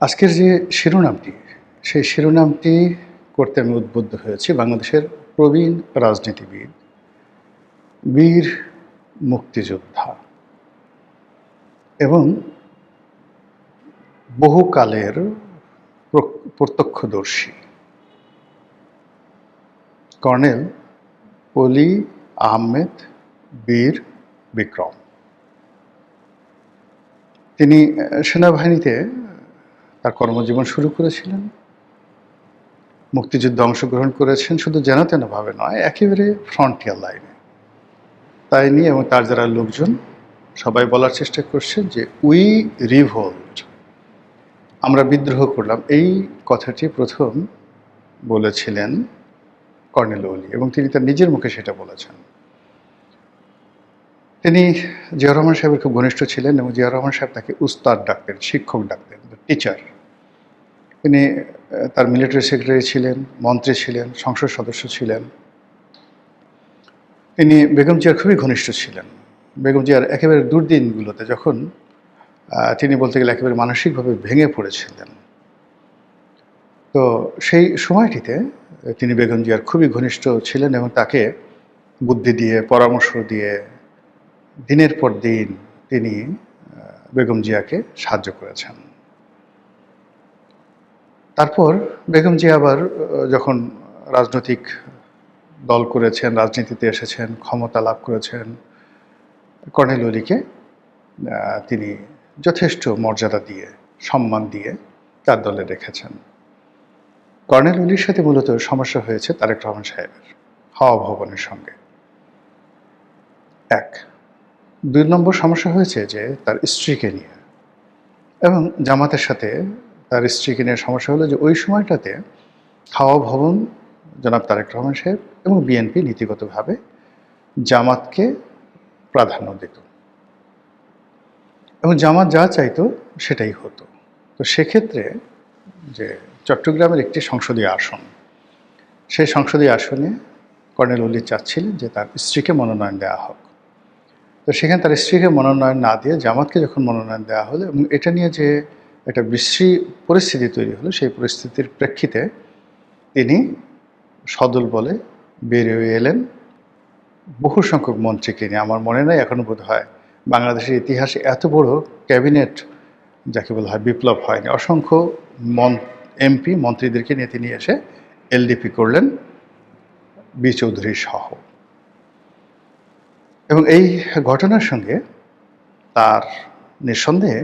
আজকের যে শিরোনামটি, সেই শিরোনামটি করতে আমি উদ্বুদ্ধ হয়েছি বাংলাদেশের প্রবীণ রাজনীতিবিদ, বীর মুক্তিযোদ্ধা এবং বহুকালের প্রত্যক্ষদর্শী কর্নেল অলি আহমেদ বীর বিক্রম। তিনি সেনাবাহিনীতে তার কর্মজীবন শুরু করেছিলেন, মুক্তিযুদ্ধে অংশগ্রহণ করেছেন, শুধু যেন তেনভাবে নয়, একেবারে ফ্রন্টিয়ার লাইনে। তাই নিয়ে এবং তার যারা লোকজন সবাই বলার চেষ্টা করছেন যে উই রিভোল্ট, আমরা বিদ্রোহ করলাম। এই কথাটি প্রথম বলেছিলেন কর্নেল অলি এবং তিনি তার নিজের মুখে সেটা বলেছেন। তিনি জিয়াউর রহমান সাহেবের খুব ঘনিষ্ঠ ছিলেন এবং জিয়াউর রহমান সাহেব তাকে উস্তাদ ডাকতেন, শিক্ষক ডাকতেন, টিচার। তিনি তার মিলিটারি সেক্রেটারি ছিলেন, মন্ত্রী ছিলেন, সংসদ সদস্য ছিলেন। তিনি বেগম জিয়ার খুবই ঘনিষ্ঠ ছিলেন। বেগম জিয়ার একেবারে দুর্দিনগুলোতে যখন তিনি বলতে গেলে একেবারে মানসিকভাবে ভেঙে পড়েছিলেন, তো সেই সময়টিতে তিনি বেগম জিয়ার খুবই ঘনিষ্ঠ ছিলেন এবং তাকে বুদ্ধি দিয়ে, পরামর্শ দিয়ে দিনের পর দিন তিনি বেগম জিয়াকে সাহায্য করেছেন। তারপর বেগম জিয়া আবার যখন রাজনৈতিক দল করেছেন, রাজনীতিতে এসেছেন, ক্ষমতা লাভ করেছেন, কর্নেল অলিকে তিনি যথেষ্ট মর্যাদা দিয়ে, সম্মান দিয়ে তার দলে রেখেছেন। কর্নেল অলির সাথে মূলত সমস্যা হয়েছে তারেক রহমান সাহেবের হাওয়া ভবনের সঙ্গে। এক। ২ নম্বর সমস্যা হয়েছে যে তার স্ত্রীকে নিয়ে, এবং জামাতের সাথে তার স্ত্রীকে নিয়ে সমস্যা হলো যে ওই সময়টাতে হাওয়া ভবন জনাব তারেক রহমান সাহেব এবং বিএনপি নীতিগতভাবে জামাতকে প্রাধান্য দিত এবং জামাত যা চাইতো সেটাই হতো। তো সেক্ষেত্রে যে চট্টগ্রামের একটি সংসদীয় আসন, সেই সংসদীয় আসনে কর্নেল অলি চাচ্ছিলেন যে তার স্ত্রীকে মনোনয়ন দেওয়া হোক। তো সেখানে তার স্ত্রীকে মনোনয়ন না দিয়ে জামাতকে যখন মনোনয়ন দেওয়া হলো এবং এটা নিয়ে যে একটা বিশ্রী পরিস্থিতি তৈরি হলো, সেই পরিস্থিতির প্রেক্ষিতে তিনি সদল বলে বেরিয়ে এলেন বহু সংখ্যক মন্ত্রীকে নিয়ে। আমার মনে নেই, এখনও বোধ হয় বাংলাদেশের ইতিহাসে এত বড় ক্যাবিনেট যাকে বলা হয় বিপ্লব হয়নি। অসংখ্য এমপি মন্ত্রীদেরকে নিয়ে তিনি এসে এলডিপি করলেন বি চৌধুরী সহ। এবং এই ঘটনার সঙ্গে তার নিঃসন্দেহে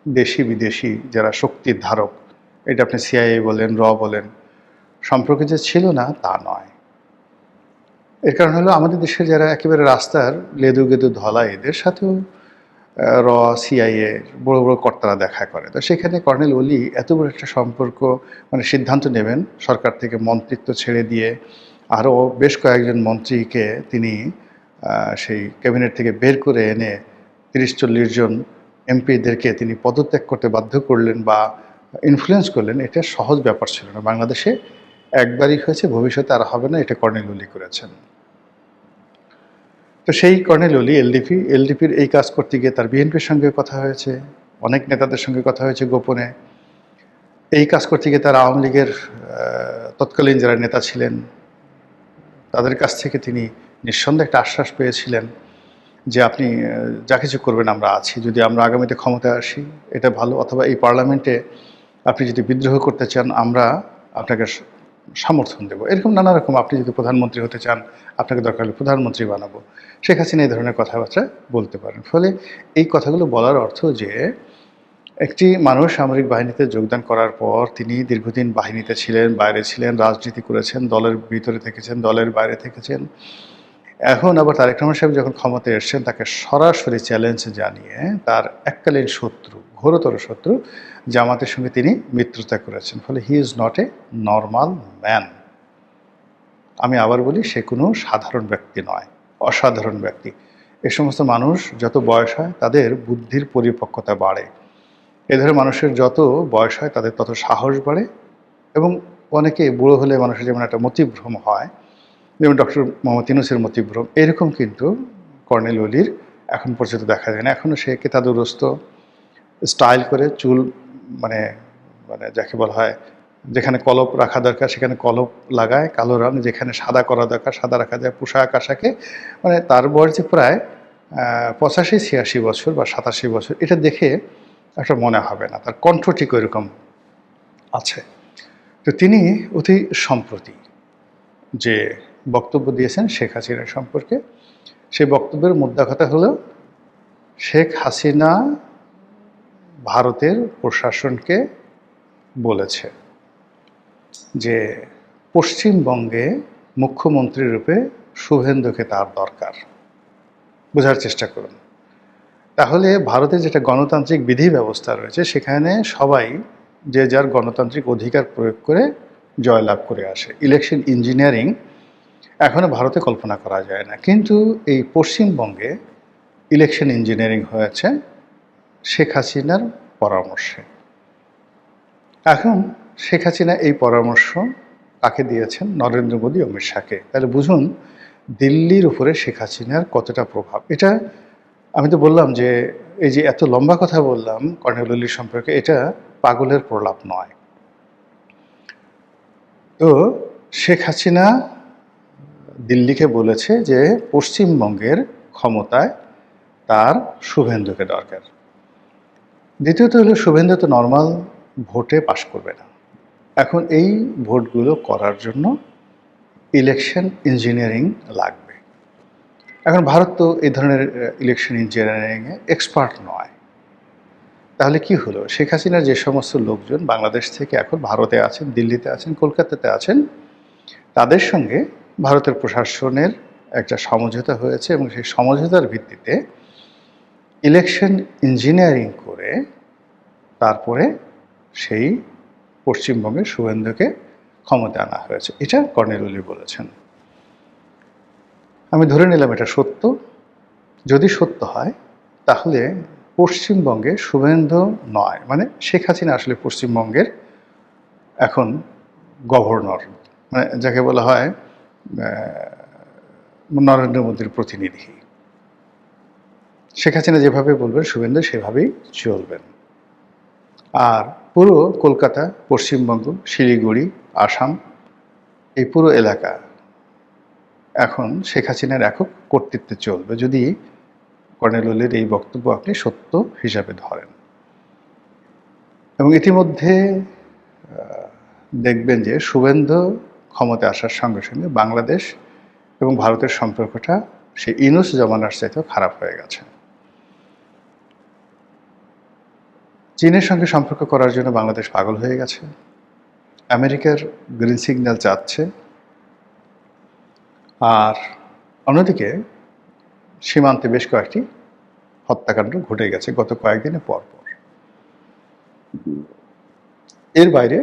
দেশি বিদেশি যারা শক্তির ধারক, এটা আপনি সিআইএ বলেন, বলেন, সম্পর্কে যে ছিল না তা নয়। এর কারণ হলো আমাদের দেশের যারা একেবারে রাস্তার লেদু গেদু ধলা, এদের সাথেও সিআইএ বড় বড় কর্তারা দেখা করে। তো সেখানে কর্নেল অলি এত বড় একটা সম্পর্ক, মানে সিদ্ধান্ত নেবেন সরকার থেকে মন্ত্রিত্ব ছেড়ে দিয়ে আরও বেশ কয়েকজন মন্ত্রীকে তিনি সেই ক্যাবিনেট থেকে বের করে এনে ৩০-৪০ জন এমপিদেরকে তিনি পদত্যাগ করতে বাধ্য করলেন বা ইনফ্লুয়েন্স করলেন। এটা সহজ ব্যাপার ছিল না। বাংলাদেশে একবারই হয়েছে, ভবিষ্যতে আর হবে না, এটা কর্নেল অলি করেছেন। তো সেই কর্নেল অলি এলডিপির এই কাজ করতে গিয়ে তার বিএনপির সঙ্গে কথা হয়েছে, অনেক নেতাদের সঙ্গে কথা হয়েছে গোপনে। এই কাজ করতে গিয়ে তার আওয়ামী লীগের তৎকালীন যারা নেতা ছিলেন তাদের কাছ থেকে তিনি নিঃসন্দেহে একটা আশ্বাস পেয়েছিলেন যে আপনি যা কিছু করবেন আমরা আছি, যদি আমরা আগামীতে ক্ষমতায় আসি এটা ভালো, অথবা এই পার্লামেন্টে আপনি যদি বিদ্রোহ করতে চান আমরা আপনাকে সমর্থন দেব। এরকম নানা রকম, আপনি যদি প্রধানমন্ত্রী হতে চান আপনাকে দরকার হলে প্রধানমন্ত্রী বানাবো। শেখ হাসিনা এই ধরনের কথাবার্তা বলতে পারেন। ফলে এই কথাগুলো বলার অর্থ যে একটি মানুষ সামরিক বাহিনীতে যোগদান করার পর তিনি দীর্ঘদিন বাহিনীতে ছিলেন, বাইরে ছিলেন, রাজনীতি করেছেন, দলের ভিতরে থেকেছেন, দলের বাইরে থেকেছেন। এখন আবার তারেক রহমান সাহেব যখন ক্ষমতায় এসছেন তাকে সরাসরি চ্যালেঞ্জ জানিয়ে তার এককালীন শত্রু, ঘোরতর শত্রু জামাতের সঙ্গে তিনি মিত্রতা করেছেন। ফলে he is not a normal man. আমি আবার বলি, সে কোনো সাধারণ ব্যক্তি নয়, অসাধারণ ব্যক্তি। এ সমস্ত মানুষ যত বয়স হয় তাদের বুদ্ধির পরিপক্কতা বাড়ে। এ ধরনের মানুষের যত বয়স হয় তাদের তত সাহস বাড়ে এবং অনেকে বুড়ো হলে মানুষের যেমন একটা মতিভ্রম হয়, যেমন ডক্টর মোহাম্মদ ইউনূসের মতিভ্রম, এরকম কিন্তু কর্নেল অলির এখন পর্যন্ত দেখা যায় না। এখনও সে কেতাদুরস্ত স্টাইল করে চুল মানে মানে যাকে বলা হয় যেখানে কলপ রাখা দরকার সেখানে কলপ লাগায় কালো রং, যেখানে সাদা করা দরকার সাদা রাখা যায় পোশাক আশাকে। মানে তার বয়স যে প্রায় 85-86 বছর বা 87 বছর, এটা দেখে একটা মনে হবে না। তার কণ্ঠ ঠিক ওইরকম আছে। তো তিনি অতি সম্প্রতি যে বক্তব্য দিয়েছেন শেখ হাসিনা সম্পর্কে, সেই বক্তব্যের মোদ্দা কথা হলো শেখ হাসিনা ভারতের প্রশাসনকে বলেছে যে পশ্চিমবঙ্গে মুখ্যমন্ত্রী রূপে শুভেন্দুকে তার দরকার। বোঝার চেষ্টা করুন। তাহলে ভারতে যেটা গণতান্ত্রিক বিধি ব্যবস্থা রয়েছে সেখানে সবাই যে যার গণতান্ত্রিক অধিকার প্রয়োগ করে জয়লাভ করে আসে। ইলেকশন ইঞ্জিনিয়ারিং এখনও ভারতে কল্পনা করা যায় না, কিন্তু এই পশ্চিমবঙ্গে ইলেকশন ইঞ্জিনিয়ারিং হয়েছে শেখ হাসিনার পরামর্শে। এখন শেখ হাসিনা এই পরামর্শ কাকে দিয়েছেন? নরেন্দ্র মোদী, অমিত শাহকে। তাহলে বুঝুন দিল্লির উপরে শেখ হাসিনার কতটা প্রভাব। এটা আমি তো বললাম যে এই যে এত লম্বা কথা বললাম কর্নেল ওলি সম্পর্কে, এটা পাগলের প্রলাপ নয়। তো শেখ হাসিনা দিল্লিকে বলেছে যে পশ্চিমবঙ্গের ক্ষমতায় তার শুভেন্দুকে দরকার। দ্বিতীয়ত হলো শুভেন্দু তো নর্মাল ভোটে পাশ করবে না। এখন এই ভোটগুলো করার জন্য ইলেকশন ইঞ্জিনিয়ারিং লাগবে। এখন ভারত তো এই ধরনের ইলেকশন ইঞ্জিনিয়ারিংয়ে এক্সপার্ট নয়। তাহলে কি হলো? শেখ হাসিনার যে সমস্ত লোকজন বাংলাদেশ থেকে এখন ভারতে আছেন, দিল্লিতে আছেন, কলকাতাতে আছেন, তাদের সঙ্গে ভারতের প্রশাসনের একটা সমঝোতা হয়েছে এবং সেই সমঝোতার ভিত্তিতে ইলেকশন ইঞ্জিনিয়ারিং করে তারপরে সেই পশ্চিমবঙ্গের শুভেন্দুকে ক্ষমতা আনা হয়েছে। এটা কর্নেল ওলি বলেছেন। আমি ধরে নিলাম এটা সত্য। যদি সত্য হয় তাহলে পশ্চিমবঙ্গে শুভেন্দু নয়, মানে শেখ হাসিনা আসলে পশ্চিমবঙ্গের এখন গভর্নর, মানে যাকে বলা হয় নরেন্দ্র মোদীর প্রতিনিধি। শেখ হাসিনা যেভাবে বলবেন শুভেন্দু সেভাবেই চলবেন। আর পুরো কলকাতা, পশ্চিমবঙ্গ, শিলিগুড়ি, আসাম, এই পুরো এলাকা এখন শেখ হাসিনার একক কর্তৃত্বে চলবে, যদি কর্নেল ওলির এই বক্তব্য আপনি সত্য হিসাবে ধরেন। এবং ইতিমধ্যে দেখবেন যে শুভেন্দু ক্ষমতায় আসার সঙ্গে সঙ্গে বাংলাদেশ এবং ভারতের সম্পর্কটা সেই ইউনূস জমানার চাইতেও খারাপ হয়ে গেছে। চীনের সঙ্গে সম্পর্ক করার জন্য বাংলাদেশ পাগল হয়ে গেছে। আমেরিকার গ্রিন সিগন্যাল চাচ্ছে। আর অন্যদিকে সীমান্তে বেশ কয়েকটি হত্যাকাণ্ড ঘটে গেছে গত কয়েকদিনে পর পর। এর বাইরে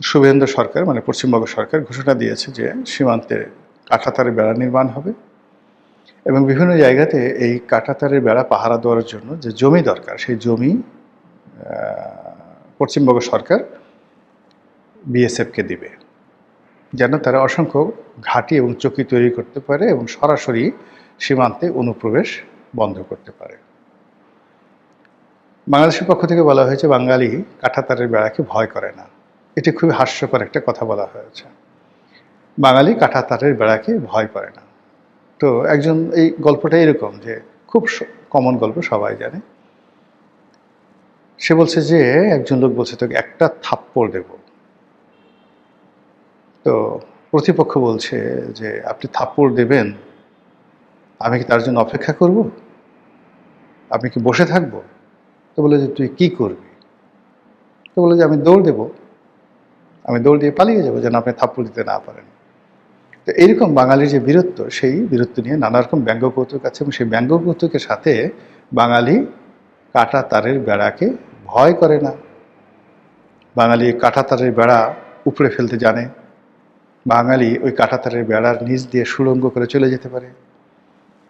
শুভেন্দু সরকার, মানে পশ্চিমবঙ্গ সরকার ঘোষণা দিয়েছে যে সীমান্তে কাঁটাতারের বেড়া নির্মাণ হবে এবং বিভিন্ন জায়গাতে এই কাঁটাতারের বেড়া পাহারা দেওয়ার জন্য যে জমি দরকার সেই জমি পশ্চিমবঙ্গ সরকার বিএসএফকে দিবে, যেন তারা অসংখ্য ঘাঁটি এবং চৌকি তৈরি করতে পারে এবং সরাসরি সীমান্তে অনুপ্রবেশ বন্ধ করতে পারে। বাংলাদেশের পক্ষ থেকে বলা হয়েছে বাঙালি কাঁটাতারের বেড়াকে ভয় করে না। এটি খুবই হাস্যকর একটা কথা বলা হয়েছে। বাঙালি কাঁটাতারের বেড়াকে ভয় করে না। তো একজন, এই গল্পটা এরকম যে খুব কমন গল্প, সবাই জানে। সে বলছে যে একজন লোক বলছে তোকে একটা থাপ্পড় দেব। তো প্রতিপক্ষ বলছে যে আপনি থাপ্পড় দেবেন, আমি কি তার জন্য অপেক্ষা করব? আপনি কি বসে থাকবো? তো বলে যে তুই কি করবি? তো বলে যে আমি দৌড় দেব, আমি দৌড় দিয়ে পালিয়ে যাবো যেন আপনি থাপ্পড় দিতে না পারেন। তো এইরকম বাঙালির যে বীরত্ব, সেই বীরত্ব নিয়ে নানা রকম ব্যঙ্গ কৌতুক আছে এবং সেই ব্যঙ্গ কৌতুকের সাথে বাঙালি কাঁটা তারের বেড়াকে ভয় করে না। বাঙালি কাঁটা তারের বেড়া উপড়ে ফেলতে জানে। বাঙালি ওই কাঁটাতারের বেড়ার নিচ দিয়ে সুড়ঙ্গ করে চলে যেতে পারে।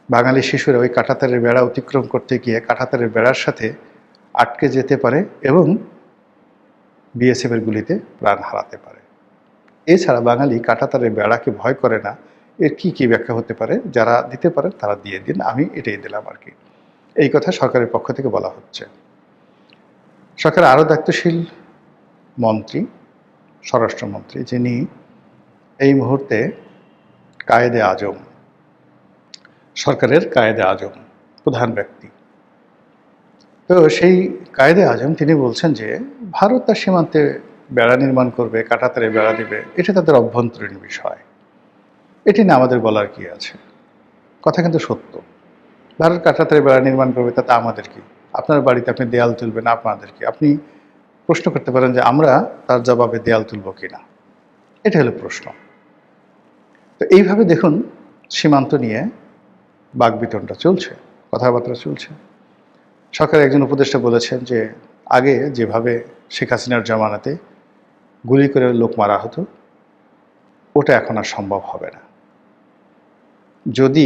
বাঙালি শিশুরা ওই কাঁটাতারের বেড়া অতিক্রম করতে গিয়ে কাঁটাতারের বেড়ার সাথে আটকে যেতে পারে এবং বিএসএফের গুলিতে প্রাণ হারাতে পারে। এছাড়া বাঙালি কাঁটাতারের বেড়াকে ভয় করে না, এর কি কি ব্যাখ্যা হতে পারে? যারা দিতে পারেন তারা দিয়ে দিন, আমি এটাই দিলাম আর কি। এই কথা সরকারের পক্ষ থেকে বলা হচ্ছে। সরকার আরও দায়িত্বশীল মন্ত্রী, স্বরাষ্ট্রমন্ত্রী, যিনি এই মুহূর্তে কায়েদে আজম, সরকারের কায়েদে আজম, প্রধান ব্যক্তি। তো সেই কায়েদে আজম তিনি বলছেন যে ভারত তার সীমান্তে বেড়া নির্মাণ করবে, কাঁটাতারে বেড়া দিবে, এটা তাদের অভ্যন্তরীণ বিষয়, এটি না আমাদের বলার কি আছে। কথা কিন্তু সত্য। ভারত কাঁটাতারে বেড়া নির্মাণ করবে, তাতে আমাদের কি? আপনার বাড়িতে আপনি দেয়াল তুলবেন, আপনাদের কি? আপনি প্রশ্ন করতে পারেন যে আমরা তার জবাবে দেয়াল তুলব কিনা, এটা হলো প্রশ্ন। তো এইভাবে দেখুন সীমান্ত নিয়ে বাকবিতণ্ডা চলছে, কথাবার্তা চলছে। সরকারের একজন উপদেষ্টা বলেছেন যে আগে যেভাবে শেখ হাসিনার জমানাতে গুলি করে লোক মারা হতো, ওটা এখন আর সম্ভব হবে না। যদি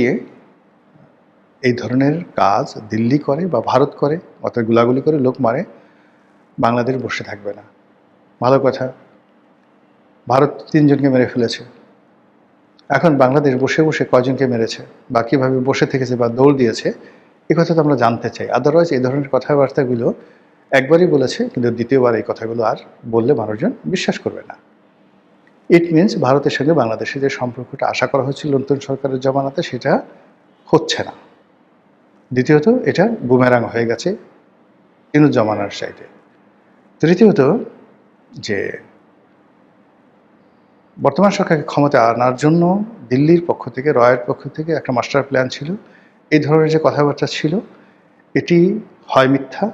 এই ধরনের কাজ দিল্লি করে বা ভারত করে, অর্থাৎ গুলাগুলি করে লোক মারে, বাংলাদেশ বসে থাকবে না। ভালো কথা, ভারত 3 জনকে মেরে ফেলেছে, এখন বাংলাদেশ বসে বসে কয়জনকে মেরেছে বা কীভাবে বসে থেকেছে বা দৌড় দিয়েছে, এ কথা তো আমরা জানতে চাই। আদারওয়াইজ এই ধরনের কথাবার্তাগুলো একবারই বলেছে, কিন্তু দ্বিতীয়বার এই কথাগুলো আর বললে মানুষজন বিশ্বাস করবে না। ইট মিনস ভারতের সঙ্গে বাংলাদেশের যে সম্পর্কটা আশা করা হয়েছিল নতুন সরকারের জমানাতে, সেটা হচ্ছে না। দ্বিতীয়ত, এটা বুমেরাং হয়ে গেছে ইনু জমানার সাইডে। তৃতীয়ত, যে বর্তমান সরকারকে ক্ষমতা আনার জন্য দিল্লির পক্ষ থেকে, রয়ের পক্ষ থেকে একটা মাস্টার প্ল্যান ছিল। এই ধরনের যে কথাবার্তা ছিল, এটি হয় মিথ্যা,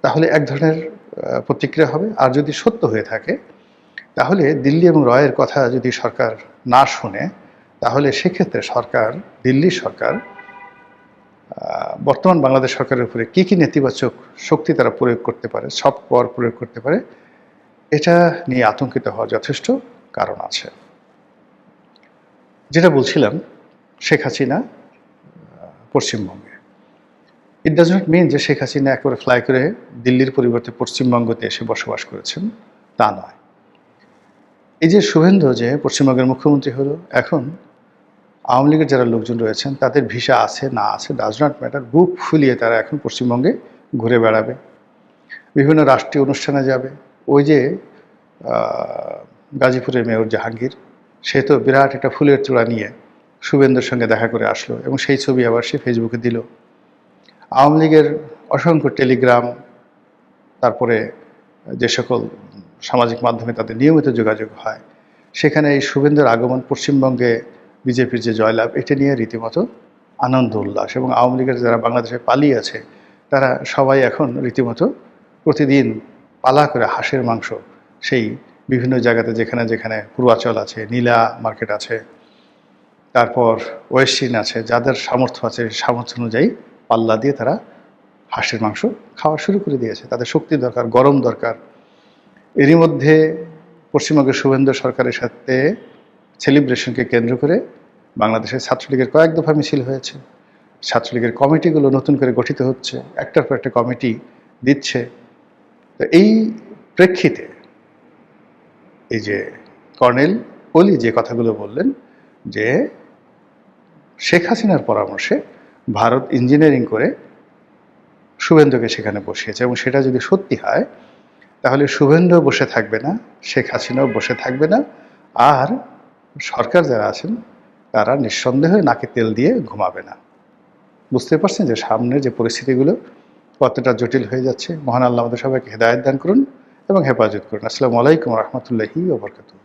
তাহলে এক ধরনের প্রতিক্রিয়া হবে, আর যদি সত্য হয়ে থাকে তাহলে দিল্লি এবং রয়ের কথা যদি সরকার না শুনে, তাহলে সেক্ষেত্রে সরকার, দিল্লির সরকার বর্তমান বাংলাদেশ সরকারের উপরে কী কী নেতিবাচক শক্তি তারা প্রয়োগ করতে পারে, সফট পাওয়ার প্রয়োগ করতে পারে, এটা নিয়ে আতঙ্কিত হওয়ার যথেষ্ট কারণ আছে। যেটা বলছিলাম, শেখ হাসিনা পশ্চিমবঙ্গে, ইট ডাজ নট মিন যে শেখ হাসিনা একেবারে ফ্লাই করে দিল্লির পরিবর্তে পশ্চিমবঙ্গতে এসে বসবাস করেছেন, তা নয়। এই যে শুভেন্দু যে পশ্চিমবঙ্গের মুখ্যমন্ত্রী হলো, এখন আওয়ামী লীগের যারা লোকজন রয়েছেন তাদের ভিসা আছে না আছে ডাজ নট ম্যাটার, বুক ফুলিয়ে তারা এখন পশ্চিমবঙ্গে ঘুরে বেড়াবে, বিভিন্ন রাষ্ট্রীয় অনুষ্ঠানে যাবে। ওই যে গাজীপুরের মেয়র জাহাঙ্গীর, সে তো বিরাট একটা ফুলের চূড়া নিয়ে শুভেন্দুর সঙ্গে দেখা করে আসলো, এবং সেই ছবি আবার সে ফেসবুকে দিল। আওয়ামী লীগের অসংখ্য টেলিগ্রাম, তারপরে যে সকল সামাজিক মাধ্যমে তাদের নিয়মিত যোগাযোগ হয়, সেখানে এই শুভেন্দুর আগমন, পশ্চিমবঙ্গে বিজেপির যে জয়লাভ, এটা নিয়ে রীতিমতো আনন্দ উল্লাস। এবং আওয়ামী লীগের যারা বাংলাদেশে পালিয়ে আছে, তারা সবাই এখন রীতিমতো প্রতিদিন পালা করে হাঁসের মাংস সেই বিভিন্ন জায়গাতে, যেখানে যেখানে পূর্বাচল আছে, নীলা মার্কেট আছে, তারপর ওয়েস্টিন আছে, যাদের সামর্থ্য আছে সামর্থ্য অনুযায়ী পাল্লা দিয়ে তারা হাঁসের মাংস খাওয়া শুরু করে দিয়েছে। তাদের শক্তি দরকার, গরম দরকার। এরই মধ্যে পশ্চিমবঙ্গের শুভেন্দু সরকারের সাথে সেলিব্রেশনকে কেন্দ্র করে বাংলাদেশের ছাত্রলীগের কয়েক দফা মিছিল হয়েছে। ছাত্রলীগের কমিটিগুলো নতুন করে গঠিত হচ্ছে, একটার পর একটা কমিটি দিচ্ছে। তো এই প্রেক্ষিতে এই যে কর্নেল ওলি যে কথাগুলো বললেন, যে শেখ হাসিনার পরামর্শে ভারত ইঞ্জিনিয়ারিং করে শুভেন্দুকে সেখানে বসিয়েছে, এবং সেটা যদি সত্যি হয়, তাহলে শুভেন্দু বসে থাকবে না, শেখ হাসিনাও বসে থাকবে না, আর সরকার যারা আছেন তারা নিঃসন্দেহে নাকে তেল দিয়ে ঘুমাবে না। বুঝতে পারছেন যে সামনের যে পরিস্থিতিগুলো কতটা জটিল হয়ে যাচ্ছে। মহান আল্লাহ আমাদের সবাইকে হেদায়েত দান করুন এবং হেফাজত করুন। আসসালামু আলাইকুম রহমতুল্লাহি ওয়া বারাকাতুহু।